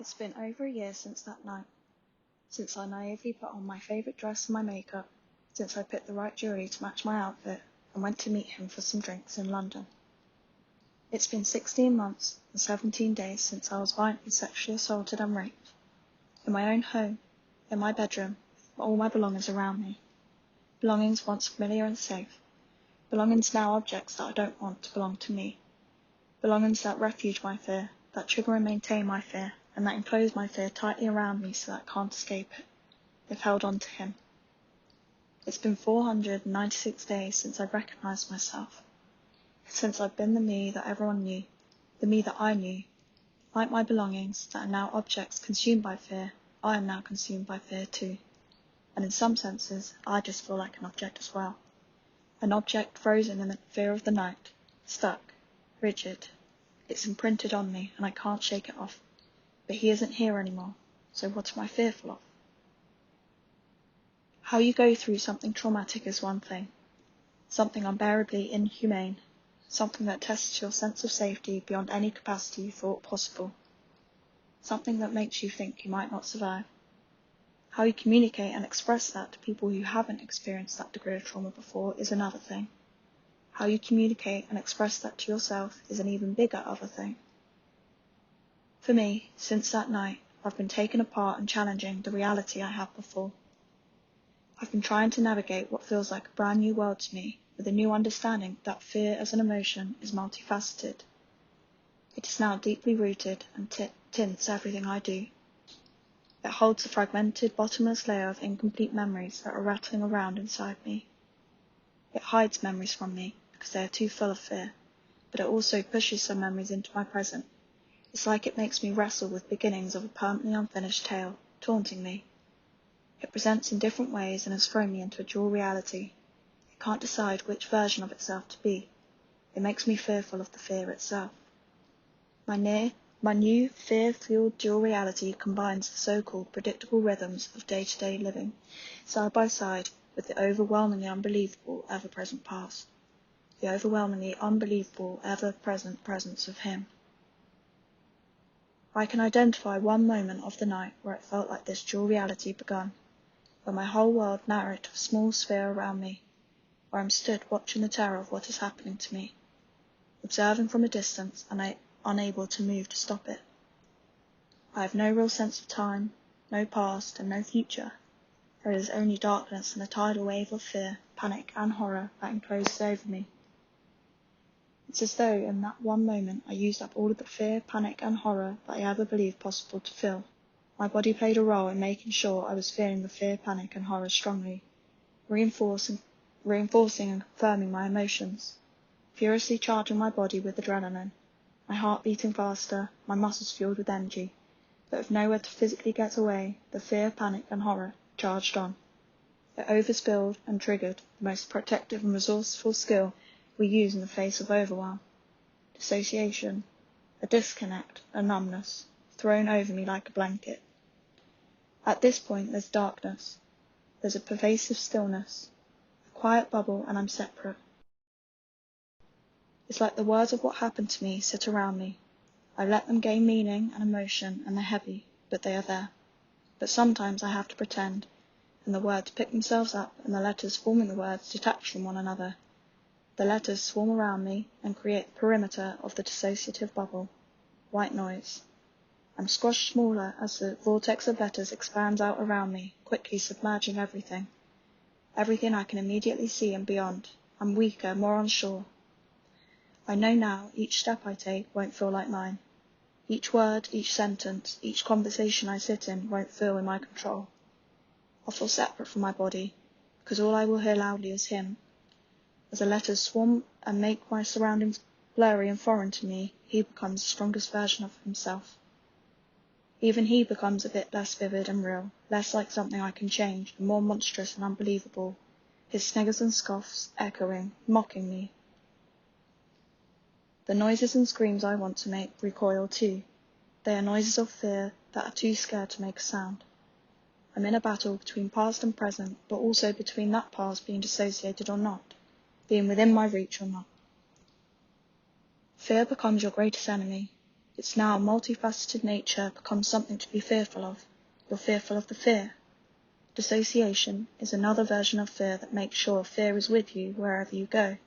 It's been over a year since that night, since I naively put on my favourite dress and my makeup, since I picked the right jewellery to match my outfit and went to meet him for some drinks in London. It's been 16 months and 17 days since I was violently sexually assaulted and raped. In my own home, in my bedroom, with all my belongings around me. Belongings once familiar and safe. Belongings now objects that I don't want to belong to me. Belongings that refuge my fear, that trigger and maintain my fear, and that enclose my fear tightly around me so that I can't escape it. They've held on to him. It's been 496 days since I've recognised myself. Since I've been the me that everyone knew, the me that I knew. Like my belongings that are now objects consumed by fear, I am now consumed by fear too. And in some senses, I just feel like an object as well. An object frozen in the fear of the night, stuck, rigid. It's imprinted on me and I can't shake it off. But he isn't here anymore, so what am I fearful of? How you go through something traumatic is one thing. Something unbearably inhumane. Something that tests your sense of safety beyond any capacity you thought possible. Something that makes you think you might not survive. How you communicate and express that to people who haven't experienced that degree of trauma before is another thing. How you communicate and express that to yourself is an even bigger other thing. For me, since that night, I've been taken apart and challenging the reality I had before. I've been trying to navigate what feels like a brand new world to me with a new understanding that fear as an emotion is multifaceted. It is now deeply rooted and tints everything I do. It holds a fragmented, bottomless layer of incomplete memories that are rattling around inside me. It hides memories from me because they are too full of fear, but it also pushes some memories into my present. It's like it makes me wrestle with beginnings of a permanently unfinished tale, taunting me. It presents in different ways and has thrown me into a dual reality. It can't decide which version of itself to be. It makes me fearful of the fear itself. My new fear-fueled dual reality combines the so-called predictable rhythms of day-to-day living, side by side with the overwhelmingly unbelievable ever-present past. The overwhelmingly unbelievable ever-present presence of him. I can identify one moment of the night where it felt like this dual reality begun, where my whole world narrowed to a small sphere around me, where I'm stood watching the terror of what is happening to me, observing from a distance and unable to move to stop it. I have no real sense of time, no past and no future. There is only darkness and a tidal wave of fear, panic and horror that encloses over me. It's as though in that one moment I used up all of the fear, panic and horror that I ever believed possible to feel. My body played a role in making sure I was feeling the fear, panic and horror strongly, reinforcing and confirming my emotions, furiously charging my body with adrenaline, my heart beating faster, my muscles fueled with energy, but with nowhere to physically get away, the fear, panic and horror charged on. It overspilled and triggered the most protective and resourceful skill we use in the face of overwhelm. Dissociation, a disconnect, a numbness, thrown over me like a blanket. At this point there's darkness, there's a pervasive stillness, a quiet bubble and I'm separate. It's like the words of what happened to me sit around me. I let them gain meaning and emotion and they're heavy, but they are there. But sometimes I have to pretend, and the words pick themselves up and the letters forming the words detach from one another. The letters swarm around me and create the perimeter of the dissociative bubble. White noise. I'm squashed smaller as the vortex of letters expands out around me, quickly submerging everything. Everything I can immediately see and beyond. I'm weaker, more unsure. I know now each step I take won't feel like mine. Each word, each sentence, each conversation I sit in won't feel in my control. I'll feel separate from my body, because all I will hear loudly is him. As the letters swarm and make my surroundings blurry and foreign to me, he becomes the strongest version of himself. Even he becomes a bit less vivid and real, less like something I can change, and more monstrous and unbelievable, his sniggers and scoffs echoing, mocking me. The noises and screams I want to make recoil too. They are noises of fear that are too scared to make a sound. I'm in a battle between past and present, but also between that past being dissociated or not, being within my reach or not. Fear becomes your greatest enemy. its now multifaceted nature becomes something to be fearful of. You're fearful of the fear. Dissociation is another version of fear that makes sure fear is with you wherever you go.